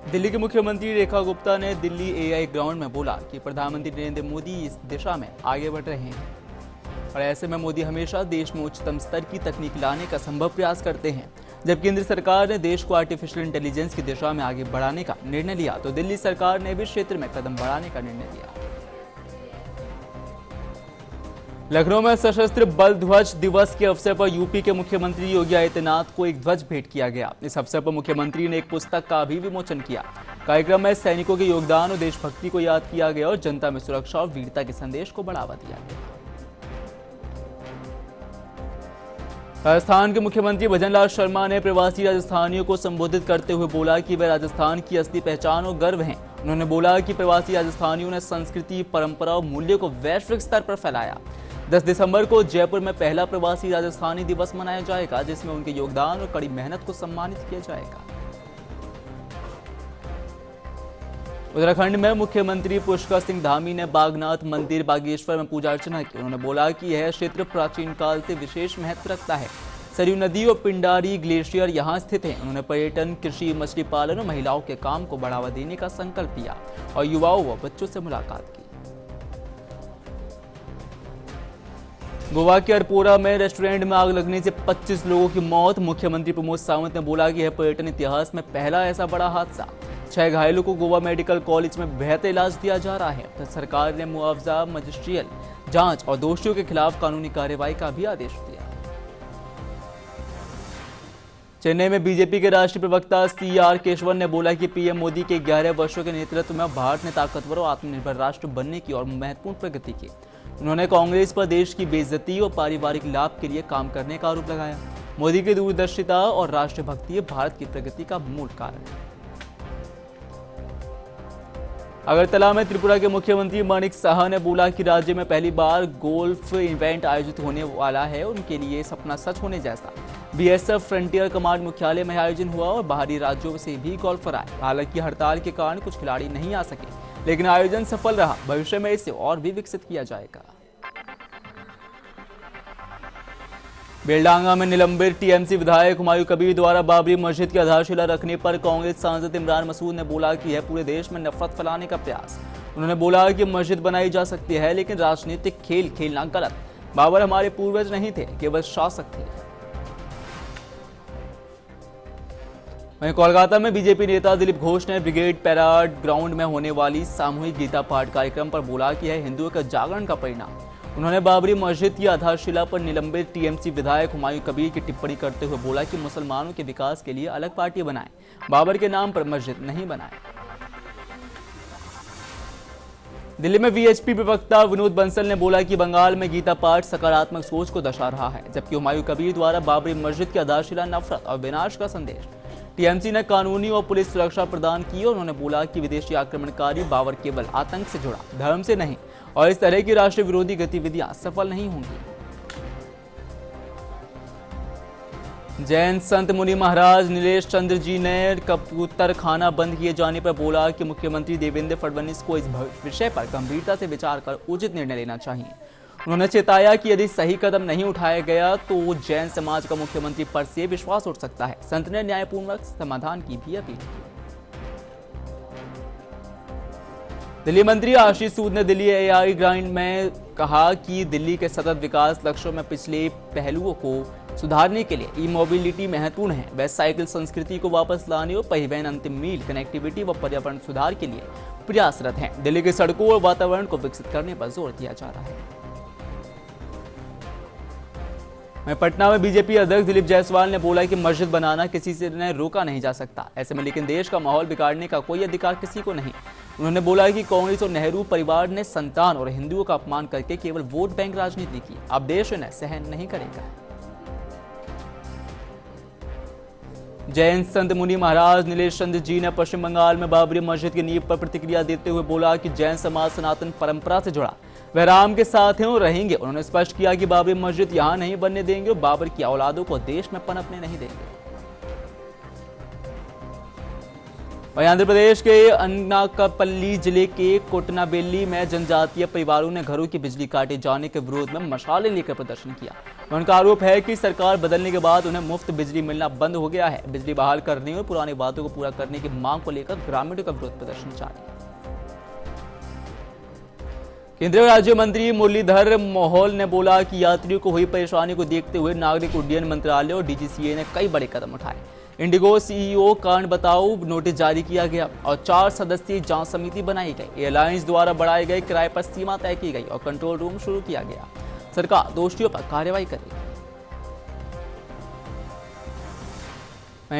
दिल्ली के मुख्यमंत्री रेखा गुप्ता ने दिल्ली एआई ग्राउंड में बोला कि प्रधानमंत्री नरेंद्र मोदी इस दिशा में आगे बढ़ रहे हैं और ऐसे में मोदी हमेशा देश में उच्चतम स्तर की तकनीक लाने का संभव प्रयास करते हैं। जब केंद्र सरकार ने देश को आर्टिफिशियल इंटेलिजेंस की दिशा में आगे बढ़ाने का निर्णय लिया तो दिल्ली सरकार ने भी क्षेत्र में कदम बढ़ाने का निर्णय लिया। लखनऊ में सशस्त्र बल ध्वज दिवस के अवसर पर यूपी के मुख्यमंत्री योगी आदित्यनाथ को एक ध्वज भेंट किया गया। इस अवसर पर मुख्यमंत्री ने एक पुस्तक का भी विमोचन किया। कार्यक्रम में सैनिकों के योगदान और देशभक्ति को याद किया गया और जनता में सुरक्षा और वीरता के संदेश को बढ़ावा दिया गया। राजस्थान के मुख्यमंत्री भजनलाल शर्मा ने प्रवासी राजस्थानियों को संबोधित करते हुए बोला कि वे राजस्थान की असली पहचान और गर्व हैं। उन्होंने बोला कि प्रवासी राजस्थानियों ने संस्कृति, परंपरा और मूल्यों को वैश्विक स्तर पर फैलाया। 10 दिसंबर को जयपुर में पहला प्रवासी राजस्थानी दिवस मनाया जाएगा, जिसमें उनके योगदान और कड़ी मेहनत को सम्मानित किया जाएगा। उत्तराखंड में मुख्यमंत्री पुष्कर सिंह धामी ने बागनाथ मंदिर बागेश्वर में पूजा अर्चना की। उन्होंने बोला कि यह क्षेत्र प्राचीन काल से विशेष महत्व रखता है। सरयू नदी और पिंडारी ग्लेशियर यहाँ स्थित हैं। उन्होंने पर्यटन, कृषि, मछली पालन और महिलाओं के काम को बढ़ावा देने का संकल्प लिया और युवाओं व बच्चों से मुलाकात की। गोवा के अरपोरा में रेस्टोरेंट में आग लगने से 25 लोगों की मौत। मुख्यमंत्री प्रमोद सावंत ने बोला कि यह पर्यटन इतिहास में पहला ऐसा बड़ा हादसा। 6 घायलों को गोवा मेडिकल कॉलेज में बेहतर इलाज दिया जा रहा है। तो सरकार ने मुआवजा, मजिस्ट्रियल जांच और दोषियों के खिलाफ कानूनी कार्रवाई का भी आदेश दिया। चेन्नई में बीजेपी के राष्ट्रीय प्रवक्ता CR केशवन ने बोला कि पीएम मोदी के 11 वर्षों के नेतृत्व में भारत ने ताकतवर और आत्मनिर्भर राष्ट्र बनने की ओर महत्वपूर्ण प्रगति की। उन्होंने कांग्रेस पर देश की बेइज्जती और पारिवारिक लाभ के लिए काम करने का आरोप लगाया। मोदी की दूरदर्शिता और राष्ट्रभक्ति भारत की प्रगति का मूल कारण है। अगरतला में त्रिपुरा के मुख्यमंत्री माणिक साहा ने बोला कि राज्य में पहली बार गोल्फ इवेंट आयोजित होने वाला है। उनके लिए सपना सच होने जैसा। BSF फ्रंटियर कमांड मुख्यालय में आयोजन हुआ और बाहरी राज्यों से भी गोल्फर आए। हालांकि हड़ताल के कारण कुछ खिलाड़ी नहीं आ सके, लेकिन आयोजन सफल रहा। भविष्य में इसे और भी विकसित किया जाएगा। बेलडांगा में निलंबित TMC विधायक हुमायूं कबीर द्वारा बाबरी मस्जिद की आधारशिला रखने पर कांग्रेस सांसद इमरान मसूद ने बोला कि यह पूरे देश में नफरत फैलाने का प्रयास। उन्होंने बोला कि मस्जिद बनाई जा सकती है, लेकिन राजनीतिक खेल खेलना गलत। बाबर हमारे पूर्वज नहीं थे, केवल शासक थे। वहीं कोलकाता में बीजेपी नेता दिलीप घोष ने ब्रिगेड पैराड ग्राउंड में होने वाली सामूहिक गीता पाठ कार्यक्रम पर बोला कि यह हिंदुओं का जागरण का परिणाम। उन्होंने बाबरी मस्जिद की आधारशिला पर निलंबित TMC विधायक हुमायूं कबीर की टिप्पणी करते हुए बोला कि मुसलमानों के विकास के लिए अलग पार्टी बनाएं, बाबर के नाम पर मस्जिद नहीं बनाएं। दिल्ली में VHP प्रवक्ता विनोद बंसल ने बोला कि बंगाल में गीता पाठ सकारात्मक सोच को दर्शा रहा है, जबकि हुमायूं कबीर द्वारा बाबरी मस्जिद की आधारशिला नफरत और विनाश का संदेश। TMC ने कानूनी और पुलिस सुरक्षा प्रदान की और उन्होंने बोला कि विदेशी आक्रमणकारी बाबर केवल आतंक से जुड़ा, धर्म से नहीं, और इस तरह की राष्ट्र विरोधी गतिविधियां सफल नहीं होंगी। जैन संत मुनि महाराज नीलेश चंद्र जी ने कबूतर खाना बंद किए जाने पर बोला कि मुख्यमंत्री देवेंद्र फडणवीस को इस विषय पर गंभीरता से विचार कर उचित निर्णय लेना चाहिए। उन्होंने चेताया कि यदि सही कदम नहीं उठाया गया तो जैन समाज का मुख्यमंत्री पर से विश्वास उठ सकता है। संत ने न्यायपूर्वक समाधान की भी अपील की। दिल्ली मंत्री आशीष सूद ने दिल्ली AI ग्राउंड में कहा कि दिल्ली के सतत विकास लक्ष्यों में पिछले पहलुओं को सुधारने के लिए ई-मोबिलिटी महत्वपूर्ण है। वह साइकिल संस्कृति को वापस लाने और परिवहन अंतिम मील, कनेक्टिविटी व पर्यावरण सुधार के लिए प्रयासरत हैं। दिल्ली की सड़कों और वातावरण को विकसित करने पर जोर दिया जा रहा है। पटना में बीजेपी अध्यक्ष दिलीप जायसवाल ने बोला कि मस्जिद बनाना किसी से रोका नहीं जा सकता। ऐसे में लेकिन देश का माहौल बिगाड़ने का कोई अधिकार किसी को नहीं। उन्होंने बोला कि कांग्रेस और नेहरू परिवार ने संतान और हिंदुओं का अपमान करके केवल वोट बैंक राजनीति की। अब देश उन्हें सहन नहीं करेगा। जैन संत मुनि महाराज नीलेश चंद्र जी ने पश्चिम बंगाल में बाबरी मस्जिद की नींव पर प्रतिक्रिया देते हुए बोला कि जैन समाज सनातन परंपरा से जुड़ा, वह राम के साथ हैं और रहेंगे। उन्होंने स्पष्ट किया कि बाबरी मस्जिद यहां नहीं बनने देंगे और बाबर की औलादों को देश में पनपने नहीं देंगे। वहीं आंध्र प्रदेश के अनकापल्ली जिले के कोटनाबेल्ली में जनजातीय परिवारों ने घरों की बिजली काटे जाने के विरोध में मशालें लेकर प्रदर्शन किया। उनका आरोप है कि सरकार बदलने के बाद उन्हें मुफ्त बिजली मिलना बंद हो गया है। बिजली बहाल करने और पुरानी बातों को पूरा करने की मांग को लेकर ग्रामीणों का विरोध प्रदर्शन जारी है। केंद्रीय राज्य मंत्री मुरलीधर मोहोल ने बोला कि यात्रियों को हुई परेशानी को देखते हुए नागरिक उड्डयन मंत्रालय और डीजीसीए ने कई बड़े कदम उठाए। इंडिगो सीईओ कारण बताओ नोटिस जारी किया गया और 4 सदस्यीय जांच समिति बनाई गई। एयरलाइंस द्वारा बढ़ाए गए किराए पर सीमा तय की गई और कंट्रोल रूम शुरू किया गया। सरकार दोषियों पर कार्रवाई करेगी।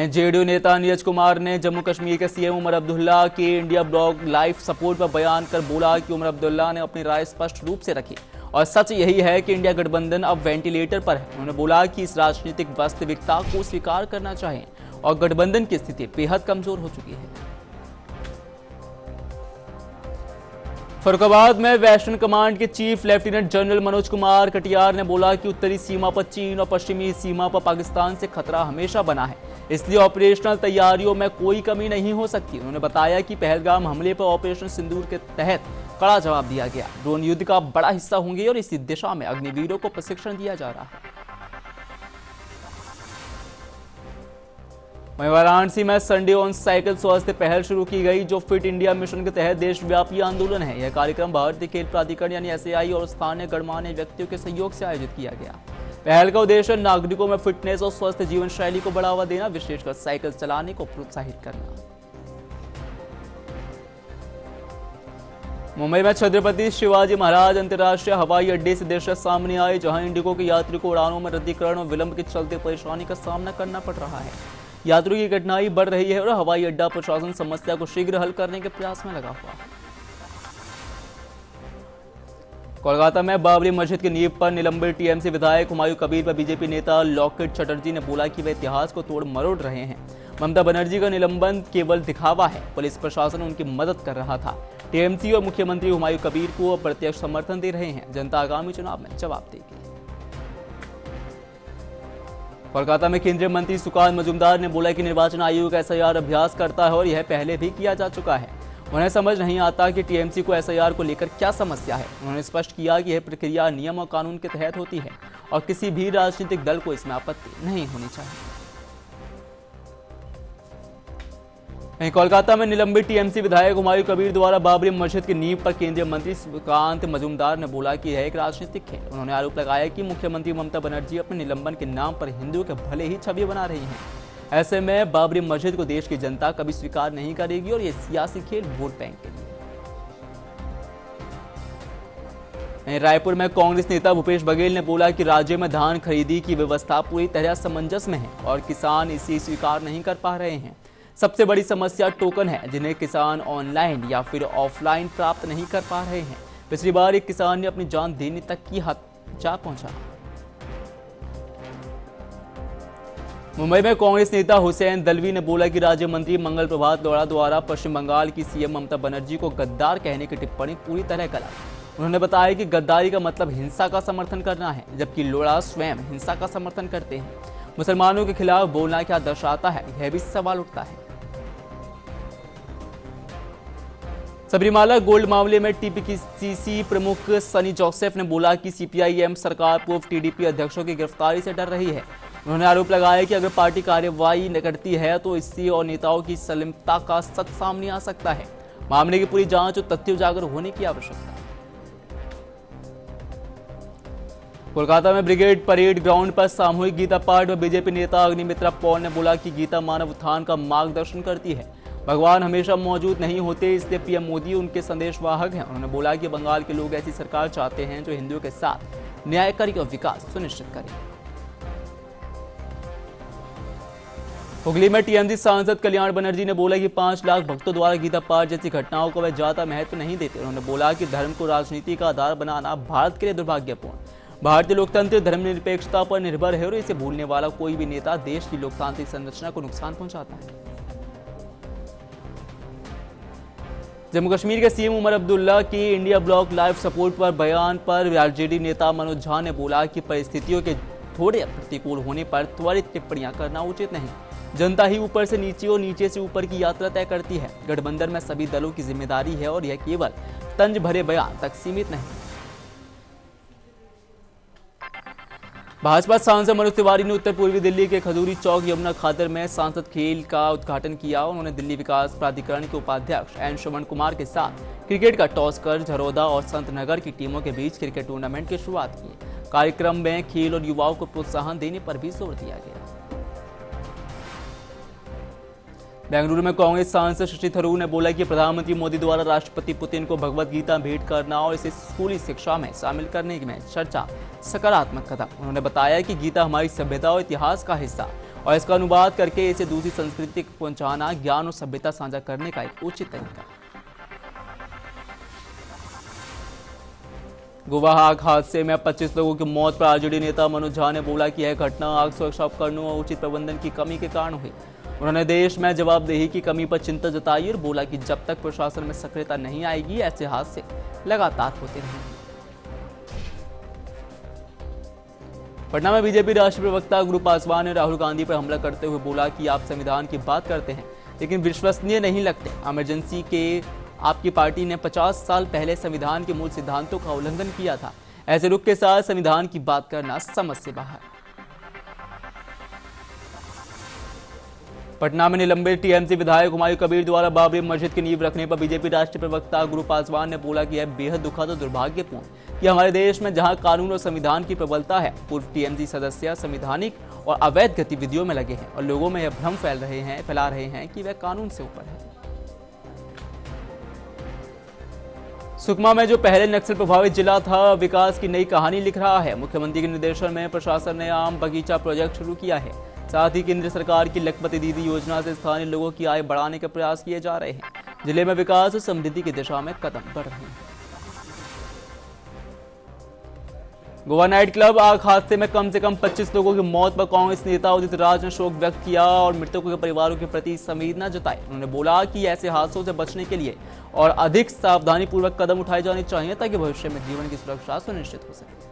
जेडीयू नेता नीरज कुमार ने जम्मू कश्मीर के सीएम उमर अब्दुल्ला के इंडिया ब्लॉक लाइफ सपोर्ट पर बयान कर बोला कि उमर अब्दुल्ला ने अपनी राय स्पष्ट रूप से रखी और सच यही है कि इंडिया गठबंधन अब वेंटिलेटर पर है। उन्होंने बोला कि इस राजनीतिक वास्तविकता को स्वीकार करना चाहिए और गठबंधन की स्थिति बेहद कमजोर हो चुकी है। फर्रुखाबाद में वेस्टर्न कमांड के chief lieutenant general Manoj Kumar Katiyar ने बोला कि उत्तरी सीमा पर चीन और पश्चिमी सीमा पर पाकिस्तान से खतरा हमेशा बना है, इसलिए ऑपरेशनल तैयारियों में कोई कमी नहीं हो सकती। उन्होंने बताया कि पहलगाम हमले पर ऑपरेशन सिंदूर के तहत कड़ा जवाब दिया गया। ड्रोन युद्ध का बड़ा हिस्सा होंगे और इसी दिशा में अग्निवीरों को प्रशिक्षण दिया जा रहा है। वहीं वाराणसी में संडे ऑन साइकिल स्वास्थ्य पहल शुरू की गई, जो फिट इंडिया मिशन के तहत देशव्यापी आंदोलन है। यह कार्यक्रम भारतीय खेल प्राधिकरण यानी एसएआई और स्थानीय गणमान्य व्यक्तियों के सहयोग से आयोजित किया गया। पहल का उद्देश्य नागरिकों में फिटनेस और स्वस्थ जीवन शैली को बढ़ावा देना, विशेषकर साइकिल चलाने को प्रोत्साहित करना। मुंबई में छत्रपति शिवाजी महाराज अंतर्राष्ट्रीय हवाई अड्डे से दृश्य सामने आए, जहां इंडिगो के यात्रियों को उड़ानों में रद्दीकरण और विलंब के चलते परेशानी का सामना करना पड़ रहा है। यात्रियों की कठिनाई बढ़ रही है और हवाई अड्डा प्रशासन समस्या को शीघ्र हल करने के प्रयास में लगा हुआ है। कोलकाता में बाबरी मस्जिद की नींव पर निलंबित टीएमसी विधायक हुमायूं कबीर पर बीजेपी नेता लॉकेट चटर्जी ने बोला कि वे इतिहास को तोड़ मरोड़ रहे हैं। ममता बनर्जी का निलंबन केवल दिखावा है, पुलिस प्रशासन उनकी मदद कर रहा था। टीएमसी और मुख्यमंत्री हुमायूं कबीर को प्रत्यक्ष समर्थन दे रहे हैं। जनता आगामी चुनाव में जवाब देगी। कोलकाता में केंद्रीय मंत्री सुकांत मजूमदार ने बोला कि निर्वाचन आयोग एसआईआर अभ्यास करता है और यह पहले भी किया जा चुका है। उन्हें समझ नहीं आता कि टीएमसी को एसआईआर को लेकर क्या समस्या है। उन्होंने स्पष्ट किया कि यह प्रक्रिया नियम और कानून के तहत होती है और किसी भी राजनीतिक दल को इसमें आपत्ति नहीं होनी चाहिए। वहीं कोलकाता में निलंबित टीएमसी विधायक हुमायूं कबीर द्वारा बाबरी मस्जिद की नींव पर केंद्रीय मंत्री सुकांत मजूमदार ने बोला कि यह एक राजनीतिक खेल। उन्होंने आरोप लगाया कि मुख्यमंत्री ममता बनर्जी अपने निलंबन के नाम पर हिंदुओं के भले ही छवि बना रही हैं। ऐसे में बाबरी मस्जिद को देश की जनता कभी स्वीकार नहीं करेगी और ये सियासी खेल वोट बैंक के लिए। रायपुर में कांग्रेस नेता भूपेश बघेल ने बोला कि राज्य में धान खरीदी की व्यवस्था पूरी तरह असमंजस में है और किसान इसे स्वीकार नहीं कर पा रहे हैं। सबसे बड़ी समस्या टोकन है, जिन्हें किसान ऑनलाइन या फिर ऑफलाइन प्राप्त नहीं कर पा रहे हैं। पिछली बार एक किसान ने अपनी जान देने तक की हद जा पहुंचा। मुंबई में कांग्रेस नेता हुसैन दलवी ने बोला कि राज्य मंत्री मंगल प्रभात लोढ़ा द्वारा पश्चिम बंगाल की सीएम ममता बनर्जी को गद्दार कहने की टिप्पणी पूरी तरह गलत। उन्होंने बताया कि गद्दारी का मतलब हिंसा का समर्थन करना है, जबकि लोढ़ा स्वयं हिंसा का समर्थन करते हैं। मुसलमानों के खिलाफ बोलना क्या दर्शाता है, यह भी सवाल उठता है। सबरीमाला गोल्ड मामले में टीपीसीसी प्रमुख सनी जोसेफ ने बोला कि सीपीआईएम सरकार पूर्व टीडीपी अध्यक्षों की गिरफ्तारी से डर रही है। उन्होंने आरोप लगाया कि अगर पार्टी कार्रवाई न करती है तो इससे और नेताओं की सलिमता का सच सामने आ सकता है। मामले की पूरी जांच और तथ्य उजागर होने की आवश्यकता है। कोलकाता में ब्रिगेड परेड ग्राउंड पर सामूहिक गीता पाठ में बीजेपी नेता अग्निमित्रा पॉल ने बोला कि गीता मानव उत्थान का मार्गदर्शन करती है। भगवान हमेशा मौजूद नहीं होते, इसलिए पीएम मोदी उनके संदेशवाहक हैं। उन्होंने बोला कि बंगाल के लोग ऐसी सरकार चाहते हैं जो हिंदुओं के साथ न्याय करे और विकास सुनिश्चित करे। हुगली में टीएमसी सांसद कल्याण बनर्जी ने बोला कि 5 लाख भक्तों द्वारा गीता पाठ जैसी घटनाओं को वे ज्यादा महत्व नहीं देते। उन्होंने बोला कि धर्म को राजनीति का आधार बनाना भारत के लिए दुर्भाग्यपूर्ण। भारतीय लोकतंत्र धर्मनिरपेक्षता पर निर्भर है और इसे भूलने वाला कोई भी नेता देश की लोकतांत्रिक संरचना को नुकसान पहुंचाता है। जम्मू कश्मीर के सीएम उमर अब्दुल्ला की इंडिया ब्लॉक लाइफ सपोर्ट पर बयान पर आरजेडी नेता मनोज झा ने बोला कि परिस्थितियों के थोड़े प्रतिकूल होने पर त्वरित टिप्पणियां करना उचित नहीं। जनता ही ऊपर से नीचे और नीचे से ऊपर की यात्रा तय करती है। गठबंधन में सभी दलों की जिम्मेदारी है और यह केवल तंज भरे बयान तक सीमित नहीं। भाजपा सांसद मनोज तिवारी ने उत्तर पूर्वी दिल्ली के खजूरी चौक यमुना खातर में सांसद खेल का उद्घाटन किया। उन्होंने दिल्ली विकास प्राधिकरण के उपाध्यक्ष एन श्रवण कुमार के साथ क्रिकेट का टॉस कर झरोदा और संत नगर की टीमों के बीच क्रिकेट टूर्नामेंट की शुरुआत की। कार्यक्रम में खेल और युवाओं को प्रोत्साहन देने पर भी जोर दिया गया। बेंगलुरु में कांग्रेस सांसद शशि थरूर ने बोला कि प्रधानमंत्री मोदी द्वारा राष्ट्रपति पुतिन को भगवत गीता भेंट करना और इसे स्कूली शिक्षा में शामिल करने में चर्चा सकारात्मक कदम। उन्होंने बताया कि गीता हमारी सभ्यता और इतिहास का हिस्सा और इसका अनुवाद करके इसे दूसरी संस्कृति को पहुंचाना ज्ञान और सभ्यता साझा करने का एक उचित तरीका। गोवा आग हादसे में 25 लोगों की मौत पर आरजेडी नेता मनोज झा ने बोला कि यह घटना आग सुरक्षा उपकरणों और उचित प्रबंधन की कमी के कारण हुई। उन्होंने देश में जवाबदेही की कमी पर चिंता जताई और बोला कि जब तक प्रशासन में सक्रियता नहीं आएगी ऐसे हादसे लगातार होते रहेंगे। पटना में बीजेपी राष्ट्रीय प्रवक्ता गुरु पासवान ने राहुल गांधी पर हमला करते हुए बोला कि आप संविधान की बात करते हैं लेकिन विश्वसनीय नहीं लगते। इमरजेंसी के आपकी पार्टी ने 50 साल पहले संविधान के मूल सिद्धांतों का उल्लंघन किया था। ऐसे रुख के साथ संविधान की बात करना समझ से बाहर। पटना में निलंबित टीएमसी विधायक हुमायूं कबीर द्वारा बाबरी मस्जिद की नींव रखने पर बीजेपी राष्ट्रीय प्रवक्ता गुरु पासवान ने बोला कि यह बेहद दुखद और दुर्भाग्यपूर्ण कि हमारे देश में जहां कानून और संविधान की प्रबलता है, पूर्व टीएमसी सदस्य संवैधानिक और अवैध गतिविधियों में लगे हैं और लोगों में यह भ्रम फैला रहे हैं कि वह कानून से ऊपर है। सुकमा में जो पहले नक्सल प्रभावित जिला था, विकास की नई कहानी लिख रहा है। मुख्यमंत्री के निर्देशन में प्रशासन ने आम बगीचा प्रोजेक्ट शुरू किया है। साथ ही केंद्र सरकार की लखपति दीदी योजना से स्थानीय लोगों की आय बढ़ाने के प्रयास किए जा रहे हैं। जिले में विकास और समृद्धि की दिशा में कदम बढ़ रहे हैं। गोवा नाइट क्लब आग हादसे में कम से कम 25 लोगों की मौत पर कांग्रेस नेता उदित राज ने शोक व्यक्त किया और मृतकों के परिवारों के प्रति संवेदना जताई। उन्होंने बोला कि ऐसे हादसों से बचने के लिए और अधिक सावधानी पूर्वक कदम उठाए जाने चाहिए ताकि भविष्य में जीवन की सुरक्षा सुनिश्चित हो सके।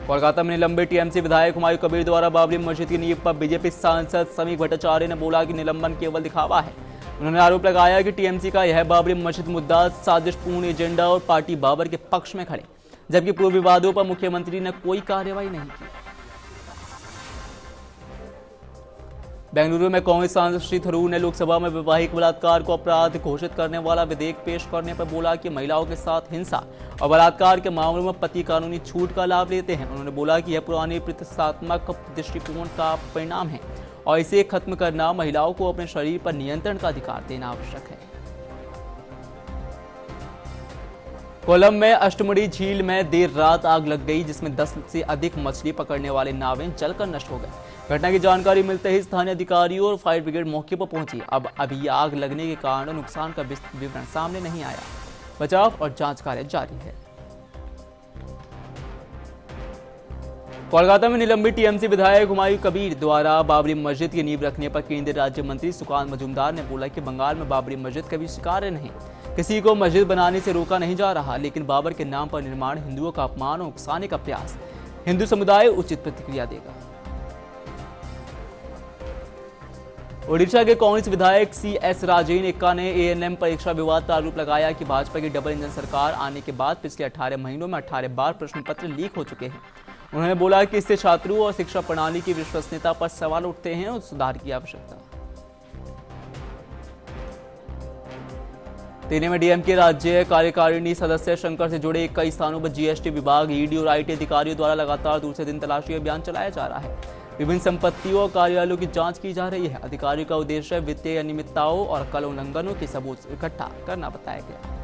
कोलकाता में निलंबित टीएमसी विधायक हुमायूं कबीर द्वारा बाबरी मस्जिद की नींव पर बीजेपी सांसद समीक भट्टाचार्य ने बोला कि निलंबन केवल दिखावा है। उन्होंने आरोप लगाया कि टीएमसी का यह बाबरी मस्जिद मुद्दा साजिशपूर्ण एजेंडा और पार्टी बाबर के पक्ष में खड़े, जबकि पूर्व विवादों पर मुख्यमंत्री ने कोई कार्रवाई नहीं की। बेंगलुरु में कांग्रेस सांसद शशि थरूर ने लोकसभा में वैवाहिक बलात्कार को अपराध घोषित करने वाला विधेयक पेश करने पर बोला कि महिलाओं के साथ हिंसा और बलात्कार के मामलों में पति कानूनी छूट का लाभ लेते हैं। उन्होंने बोला कि यह पुरानी प्रतिष्ठात्मक दृष्टिकोण का परिणाम है और इसे खत्म करना, महिलाओं को अपने शरीर पर नियंत्रण का अधिकार देना आवश्यक है। कोल्लम में अष्टमुड़ी झील में देर रात आग लग गई, जिसमें 10 से अधिक मछली पकड़ने वाले नावें जलकर नष्ट हो गए। घटना की जानकारी मिलते ही स्थानीय अधिकारियों और फायर ब्रिगेड मौके पर पहुंची। अब अभी आग लगने के कारण नुकसान का विवरण सामने नहीं आया। बचाव और जांच कार्य जारी है। कोलकाता में निलंबित टीएमसी विधायक हुमायूं कबीर द्वारा बाबरी मस्जिद की नींव रखने पर केंद्रीय राज्य मंत्री सुकांत मजूमदार ने बोला कि बंगाल में बाबरी मस्जिद कभी स्वीकार्य नहीं, किसी को मस्जिद बनाने से रोका नहीं जा रहा, लेकिन बाबर के नाम पर निर्माण हिंदुओं का अपमान और उकसाने का प्रयास। हिंदू समुदाय उचित प्रतिक्रिया देगा। ओडिशा के कांग्रेस विधायक सीएस राजेन एक्का ने एएनएम परीक्षा विवाद पर आरोप लगाया कि भाजपा की डबल इंजन सरकार आने के बाद पिछले 18 महीनों में 18 बार प्रश्न पत्र लीक हो चुके हैं। उन्होंने बोला कि इससे छात्रों और शिक्षा प्रणाली की विश्वसनीयता पर सवाल उठते हैं और सुधार की आवश्यकता। तेने में डीएमके राज्य कार्यकारिणी सदस्य शंकर से जुड़े कई स्थानों पर जीएसटी विभाग, ईडी और आईटी अधिकारियों द्वारा लगातार दूसरे दिन तलाशी अभियान चलाया जा रहा है। विभिन्न संपत्तियों और कार्यालयों की जांच की जा रही है। अधिकारियों का उद्देश्य वित्तीय अनियमितताओं और कल उल्लंघनों के सबूत इकट्ठा करना बताया गया।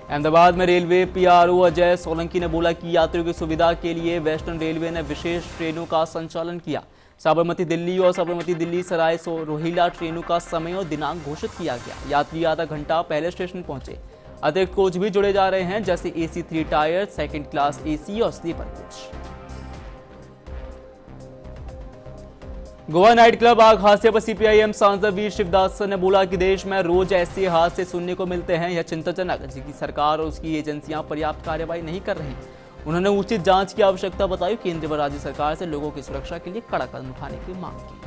अहमदाबाद में रेलवे पीआरओ अजय सोलंकी ने बोला कि यात्रियों की सुविधा के लिए वेस्टर्न रेलवे ने विशेष ट्रेनों का संचालन किया। साबरमती दिल्ली और साबरमती दिल्ली सराय रोहिला ट्रेनों का समय और दिनांक घोषित किया गया। यात्री आधा घंटा पहले स्टेशन पहुंचे। अतिरिक्त कोच भी जुड़े जा रहे हैं, जैसे AC 3 tier, second class AC और sleeper coach. Goa night club आग हादसे पर सीपीआईएम सांसद वीर शिवदास ने बोला कि देश में रोज ऐसे हादसे सुनने को मिलते हैं। यह चिंताजनक है कि सरकार और उसकी एजेंसियां पर्याप्त कार्रवाई नहीं कर रही। उन्होंने उचित जांच की आवश्यकता बताई। केंद्र व राज्य सरकार से लोगों की सुरक्षा के लिए कड़ा कदम उठाने की मांग की।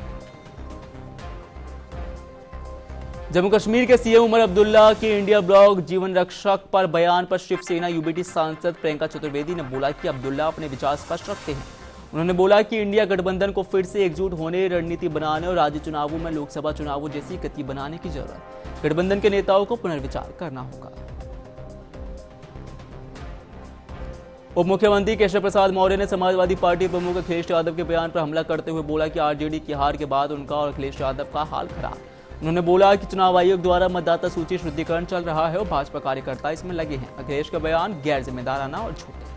जम्मू कश्मीर के सीएम उमर अब्दुल्ला के इंडिया ब्लॉक जीवन रक्षक पर बयान पर शिवसेना यूबीटी सांसद प्रियंका चतुर्वेदी ने बोला कि अब्दुल्ला अपने विचार स्पष्ट रखते हैं। उन्होंने बोला कि इंडिया गठबंधन को फिर से एकजुट होने, रणनीति बनाने और राज्य चुनावों में लोकसभा चुनावों जैसी गति बनाने की जरूरत। गठबंधन के नेताओं को पुनर्विचार करना होगा। उप मुख्यमंत्री केशव प्रसाद मौर्य ने समाजवादी पार्टी प्रमुख अखिलेश यादव के बयान पर हमला करते हुए बोला कि आरजेडी की हार के बाद उनका और अखिलेश यादव का हाल खराब। उन्होंने बोला कि चुनाव आयोग द्वारा मतदाता सूची शुद्धिकरण चल रहा है और भाजपा कार्यकर्ता इसमें लगे हैं। अखिलेश का बयान गैर जिम्मेदाराना और झूठ है।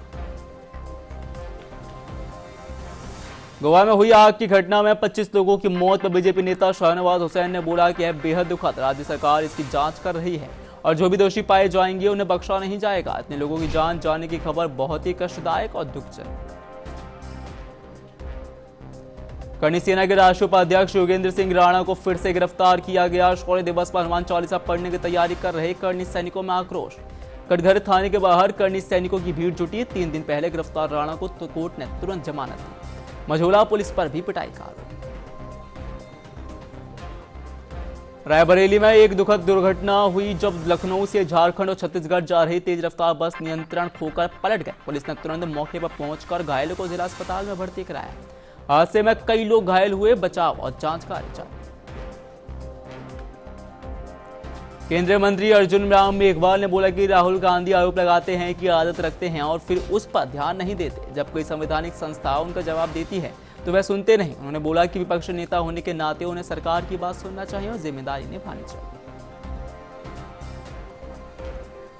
गोवा में हुई आग की घटना में 25 लोगों की मौत पर बीजेपी नेता शाहनवाज हुसैन ने बोला कि यह बेहद दुखद। राज्य सरकार इसकी जांच कर रही है और जो भी दोषी पाए जाएंगे उन्हें बख्शा नहीं जाएगा। इतने लोगों की जान जाने की खबर बहुत ही कष्टदायक और दुखजनक। करनी सेना के राष्ट्रीय उपाध्यक्ष योगेंद्र सिंह राणा को फिर से गिरफ्तार किया गया। शौर्य दिवस पर हनुमान चालीसा पढ़ने की तैयारी कर रहे करनी सैनिकों में आक्रोश। कटघर थाने के बाहर करनी सैनिकों की भीड़ जुटी। 3 दिन पहले गिरफ्तार राणा को तो कोर्ट ने तुरंत जमानत दी। मझौला पुलिस पर भी पिटाई का आरोप। रायबरेली में एक दुखद दुर्घटना हुई जब लखनऊ से झारखंड और छत्तीसगढ़ जा रही तेज रफ्तार बस नियंत्रण खोकर पलट गई। पुलिस ने तुरंत मौके पर पहुंचकर घायलों को जिला अस्पताल में भर्ती कराया। हादसे में कई लोग घायल हुए। बचाव और जांच कार्य जारी। केंद्रीय मंत्री अर्जुन राम मेघवाल ने बोला कि राहुल गांधी आरोप लगाते हैं कि आदत रखते हैं और फिर उस पर ध्यान नहीं देते। जब कोई संवैधानिक संस्था उनका जवाब देती है तो वह सुनते नहीं। उन्होंने बोला कि विपक्ष नेता होने के नाते उन्हें सरकार की बात सुनना चाहिए और जिम्मेदारी निभानी चाहिए।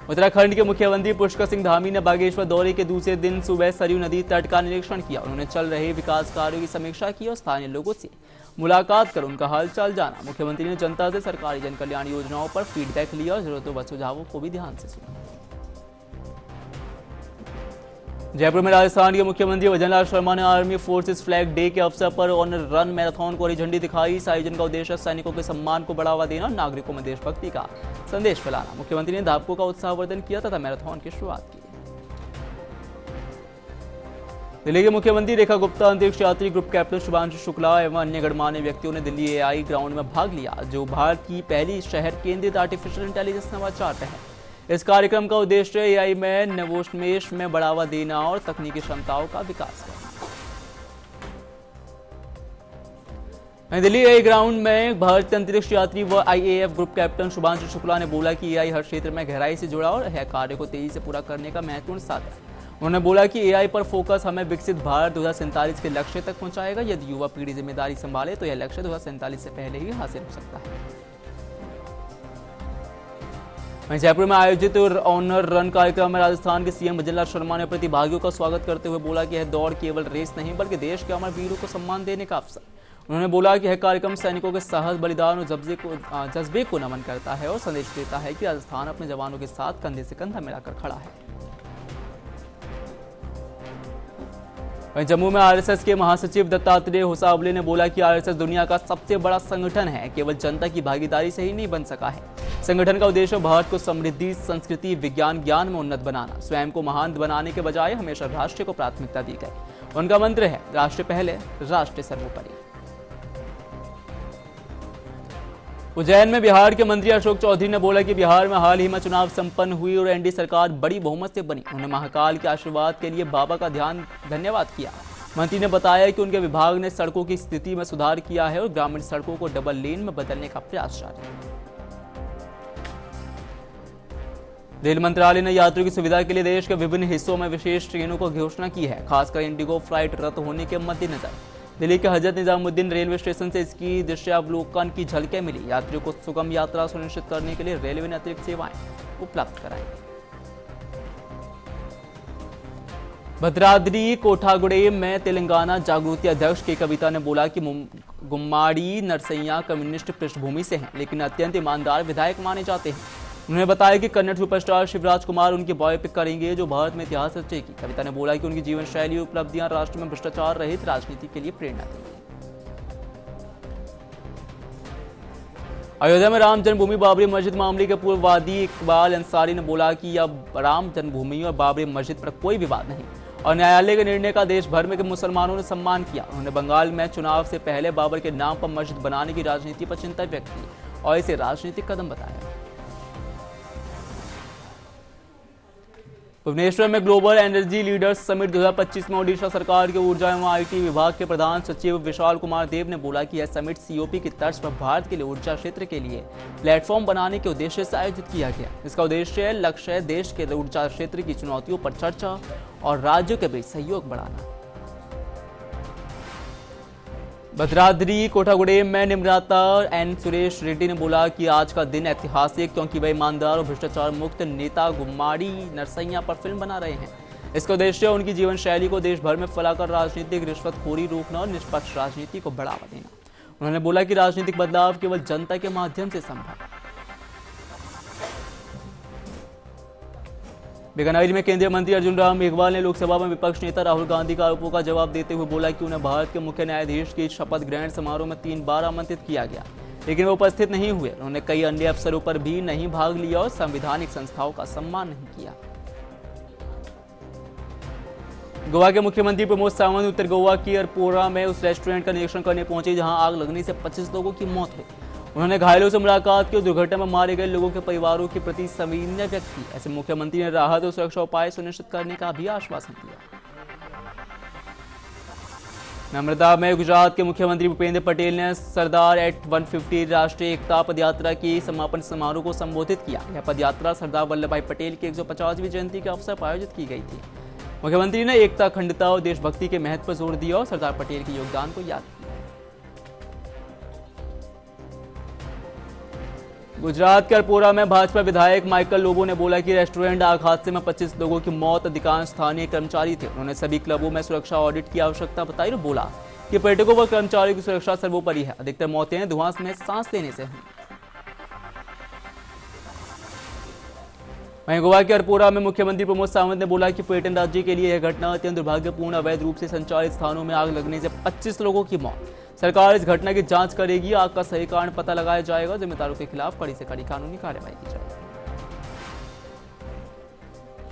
उत्तराखंड के मुख्यमंत्री पुष्कर सिंह धामी ने बागेश्वर दौरे के दूसरे दिन सुबह सरयू नदी तट का निरीक्षण किया। उन्होंने चल रहे विकास कार्यों की समीक्षा की और स्थानीय लोगों से मुलाकात कर उनका हालचाल जाना। मुख्यमंत्री ने जनता से सरकारी जन कल्याण योजनाओं पर फीडबैक लिया और जरूरतों व सुझावों को भी ध्यान से सुना। जयपुर में राजस्थान के मुख्यमंत्री भजनलाल शर्मा ने आर्मी फोर्सेस फ्लैग डे के अवसर पर ऑनर रन मैराथन को हरी झंडी दिखाई। इस आयोजन का उद्देश्य सैनिकों के सम्मान को बढ़ावा देना और नागरिकों में देशभक्ति का संदेश फैलाना। मुख्यमंत्री ने धावकों का उत्साहवर्धन किया तथा मैराथन की शुरुआत की। दिल्ली के मुख्यमंत्री रेखा गुप्ता, अंतरिक्ष यात्री ग्रुप कैप्टन शुभांशु शुक्ला एवं अन्य गणमान्य व्यक्तियों ने दिल्ली एआई ग्राउंड में भाग लिया, जो भारत की पहली शहर केंद्रित आर्टिफिशियल इंटेलिजेंस नवाचार है। इस कार्यक्रम का उद्देश्य एआई में नवोन्मेष में बढ़ावा देना और तकनीकी क्षमताओं का विकास करना। दिल्ली एआई ग्राउंड में भारतीय अंतरिक्ष यात्री व IAF group captain Shubhanshu Shukla ने बोला कि एआई हर क्षेत्र में गहराई से जुड़ा और है कार्य को तेजी से पूरा करने का महत्वपूर्ण साधन है। उन्होंने बोला कि एआई पर फोकस हमें विकसित भारत 2047 के लक्ष्य तक पहुंचाएगा। यदि युवा पीढ़ी जिम्मेदारी संभाले तो यह लक्ष्य 2047 से पहले ही हासिल हो सकता है। जयपुर में आयोजित ऑनर रन कार्यक्रम में राजस्थान के सीएम भजनलाल शर्मा ने प्रतिभागियों का स्वागत करते हुए बोला कि यह दौड़ केवल रेस नहीं बल्कि देश के अमर वीरों को सम्मान देने का अवसर। उन्होंने बोला कि यह कार्यक्रम सैनिकों के साहस, बलिदान और जज्बे को नमन करता है और संदेश देता है कि राजस्थान अपने जवानों के साथ कंधे से कंधा मिलाकर खड़ा है। जम्मू में आरएसएस के महासचिव दत्तात्रेय होसावले ने बोला कि आरएसएस दुनिया का सबसे बड़ा संगठन है, केवल जनता की भागीदारी से ही नहीं बन सका है। संगठन का उद्देश्य भारत को समृद्धि, संस्कृति, विज्ञान, ज्ञान में उन्नत बनाना। स्वयं को महान बनाने के बजाय हमेशा राष्ट्र को प्राथमिकता दी गई। उनका मंत्र है राष्ट्र पहले, राष्ट्र सर्वोपरि। उज्जैन में बिहार के मंत्री अशोक चौधरी ने बोला कि बिहार में हाल ही में चुनाव संपन्न हुई और एनडीए सरकार बड़ी बहुमत से बनी। उन्होंने महाकाल के आशीर्वाद के लिए बाबा का धन्यवाद किया। मंत्री ने बताया कि उनके विभाग ने सड़कों की स्थिति में सुधार किया है और ग्रामीण सड़कों को डबल लेन में बदलने का प्रयास जारी है। रेल मंत्रालय ने यात्रियों की सुविधा के लिए देश के विभिन्न हिस्सों में विशेष ट्रेनों को घोषणा की है, खासकर इंडिगो फ्लाइट रद्द होने के मद्देनजर। दिल्ली के हजरत निजामुद्दीन रेलवे स्टेशन से इसकी दृश्यावलोकन की झलकें मिली। यात्रियों को सुगम यात्रा सुनिश्चित करने के लिए रेलवे ने अतिरिक्त सेवाएं उपलब्ध कराई। भद्राद्री कोठागुड़े में तेलंगाना जागृति अध्यक्ष के कविता ने बोला कि गुम्माड़ी नरसैया कम्युनिस्ट पृष्ठभूमि से हैं, लेकिन अत्यंत ईमानदार विधायक माने जाते हैं। उन्होंने बताया कि कन्नड़ सुपरस्टार शिवराज कुमार उनकी बायोपिक करेंगे, जो भारत में इतिहास रचेगी। कविता ने बोला कि उनकी जीवन शैली उपलब्धियां राष्ट्र में भ्रष्टाचार रहित राजनीति के लिए प्रेरणा देंगी। अयोध्या में राम जन्मभूमि बाबरी मस्जिद मामले के पूर्व वादी इकबाल अंसारी ने बोला कि अब राम जन्मभूमि और बाबरी मस्जिद पर कोई विवाद नहीं, और न्यायालय के निर्णय का देश भर में के मुसलमानों ने सम्मान किया। उन्होंने बंगाल में चुनाव से पहले बाबर के नाम पर मस्जिद बनाने की राजनीति पर चिंता व्यक्त की और इसे राजनीतिक कदम बताया। भुवनेश्वर में ग्लोबल एनर्जी लीडर्स समिट 2025 में ओडिशा सरकार के ऊर्जा एवं आईटी विभाग के प्रधान सचिव विशाल कुमार देव ने बोला कि यह समिट सीओपी की तर्ज पर भारत के लिए ऊर्जा क्षेत्र के लिए प्लेटफॉर्म बनाने के उद्देश्य से आयोजित किया गया। इसका उद्देश्य लक्ष्य है देश के ऊर्जा क्षेत्र की चुनौतियों पर चर्चा और राज्यों के बीच सहयोग बढ़ाना। भद्राद्री कोठागुडेम में निम्राता एन सुरेश रेड्डी ने बोला कि आज का दिन ऐतिहासिक क्योंकि वे ईमानदार और भ्रष्टाचार मुक्त नेता गुम्माड़ी नरसैया पर फिल्म बना रहे हैं। इसका उद्देश्य उनकी जीवन शैली को देश भर में फैलाकर राजनीतिक रिश्वतखोरी रोकना और निष्पक्ष राजनीति को बढ़ावा देना। उन्होंने बोला कि राजनीतिक बदलाव केवल जनता के माध्यम से संभव है। बीकानेर में केंद्रीय मंत्री अर्जुन राम मेघवाल ने लोकसभा में विपक्ष नेता राहुल गांधी के आरोपों का जवाब देते हुए बोला कि उन्हें भारत के मुख्य न्यायाधीश की शपथ ग्रहण समारोह में 3 बार आमंत्रित किया गया, लेकिन वो उपस्थित नहीं हुए। उन्होंने कई अन्य अवसरों पर भी नहीं भाग लिया और संवैधानिक संस्थाओं का सम्मान नहीं किया। गोवा के मुख्यमंत्री प्रमोद सावंत उत्तर गोवा की अरपोरा में उस रेस्टोरेंट का निरीक्षण करने पहुंचे जहां आग लगने से 25 लोगों की मौत हुई। उन्होंने घायलों से मुलाकात की और दुर्घटना में मारे गए लोगों के परिवारों के प्रति संवेदना व्यक्त की। ऐसे मुख्यमंत्री ने राहत और सुरक्षा उपाय सुनिश्चित करने का भी आश्वासन दिया। नम्रता में गुजरात के मुख्यमंत्री भूपेंद्र पटेल ने सरदार एट 150 राष्ट्रीय एकता पदयात्रा की समापन समारोह को संबोधित किया। यह पदयात्रा सरदार वल्लभ भाई पटेल की 150वीं जयंती के अवसर पर आयोजित की गई थी। मुख्यमंत्री ने एकता, अखंडता और देशभक्ति के महत्व पर जोर दिया और सरदार पटेल के योगदान को याद किया। गुजरात के अरपोरा में भाजपा विधायक माइकल लोबो ने बोला कि रेस्टोरेंट आग हादसे में 25 लोगों की मौत, अधिकांश स्थानीय कर्मचारी थे। उन्होंने सभी क्लबों में सुरक्षा ऑडिट की आवश्यकता बताई और बोला कि पर्यटकों व कर्मचारियों की सुरक्षा सर्वोपरि है। अधिकतर मौतें धुआं में सांस लेने से हुई। वहीं गोवा के अरपोरा में मुख्यमंत्री प्रमोद सावंत ने बोला कि पर्यटन राज्य के लिए यह घटना अत्यंत दुर्भाग्यपूर्ण। अवैध रूप से संचालित स्थानों में आग लगने से 25 लोगों की मौत। सरकार इस घटना की जांच करेगी, आग का सही कारण पता लगाया जाएगा, जिम्मेदारों के खिलाफ कड़ी से कड़ी कानूनी कार्रवाई की जाएगी।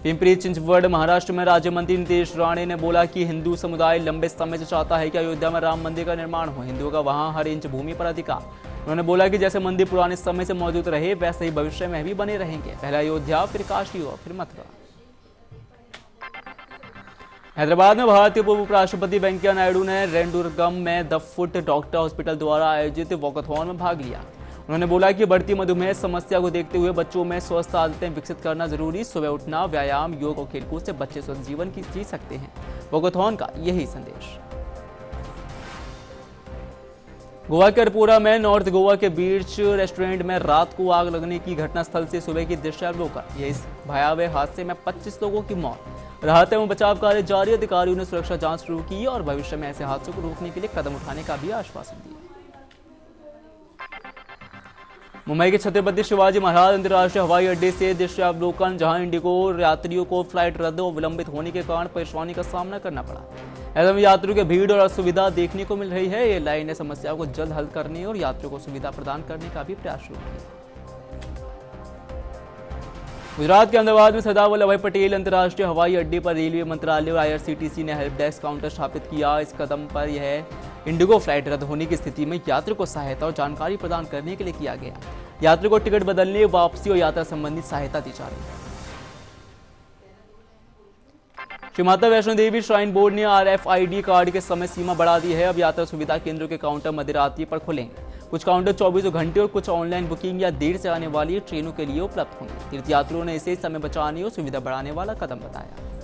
पिंपरी चिंचवड महाराष्ट्र में राज्य मंत्री नितेश राणे ने बोला कि हिंदू समुदाय लंबे समय से चाहता है कि अयोध्या में राम मंदिर का निर्माण हो, हिंदुओं का वहां हर इंच भूमि पर अधिकार। उन्होंने बोला कि जैसे मंदिर पुराने समय से मौजूद रहे वैसे ही भविष्य में भी बने रहेंगे। पहला अयोध्या, फिर काशी और फिर मथुरा। हैदराबाद में भारतीय पूर्व उपराष्ट्रपति वेंकैया नायडू ने रेंडुरगम में द फुट डॉक्टर हॉस्पिटल द्वारा आयोजित वॉकथॉन में भाग लिया। उन्होंने बोला कि बढ़ती मधुमेह समस्या को देखते हुए बच्चों में स्वस्थ आदतें विकसित करना जरूरी। सुबह उठना, व्यायाम, योग और खेलकूद से बच्चे स्वस्थ जीवन की जी सकते हैं। वॉकथॉन का यही संदेश। गोवा के अरपोरा में नॉर्थ गोवा के बीच रेस्टोरेंट में रात को आग लगने की घटना स्थल से सुबह की दृश्यावलोकन। इस भयावह हादसे में 25 लोगों की मौत। राहत एवं बचाव कार्य जारी। अधिकारियों ने सुरक्षा जांच शुरू की और भविष्य में ऐसे हादसों को रोकने के लिए कदम उठाने का भी आश्वासन दिया। मुंबई के छत्रपति शिवाजी महाराज अंतर्राष्ट्रीय हवाई अड्डे से दृश्यावलोकन, जहां इंडिगो यात्रियों को फ्लाइट रद्द और विलंबित होने के कारण परेशानी का सामना करना पड़ा। ऐसे में यात्रियों की भीड़ और असुविधा देखने को मिल रही है। एयरलाइन ने समस्याओं को जल्द हल करने और यात्रियों को सुविधा प्रदान करने का भी प्रयास शुरू किया। गुजरात के अहमदाबाद में सरदार वल्लभ भाई पटेल अंतर्राष्ट्रीय हवाई अड्डे पर रेलवे मंत्रालय और आईआरसीटीसी ने हेल्प डेस्क काउंटर स्थापित किया। इस कदम पर यह इंडिगो फ्लाइट रद्द होने की स्थिति में यात्रियों को सहायता और जानकारी प्रदान करने के लिए किया गया। यात्रियों को टिकट बदलने, वापसी और यात्रा संबंधी सहायता दी जा रही है। श्री माता वैष्णो देवी श्राइन बोर्ड ने RFID कार्ड के समय सीमा बढ़ा दी है। अब यात्रा सुविधा केंद्रों के काउंटर मध्यरात्रि पर खुलेंगे। कुछ काउंटर 24 घंटे और कुछ ऑनलाइन बुकिंग या देर से आने वाली ट्रेनों के लिए उपलब्ध होंगे। तीर्थयात्रियों ने इसे समय बचाने और सुविधा बढ़ाने वाला कदम बताया।